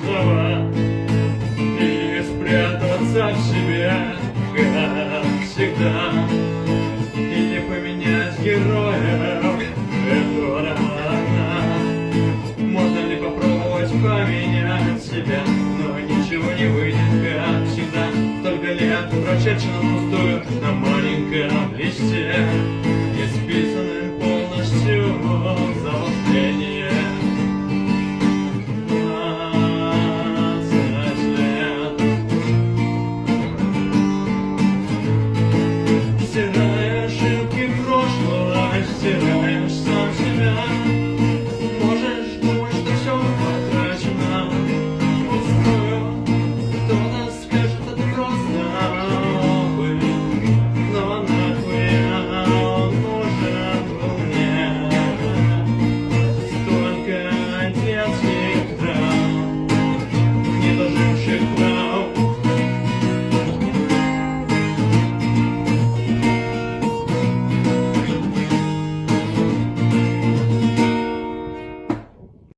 слова и спрятаться в себе, как всегда, и не поменять героев этого романа. Можно ли попробовать поменять себя, но ничего не выйдет, как всегда, только лет прошедшего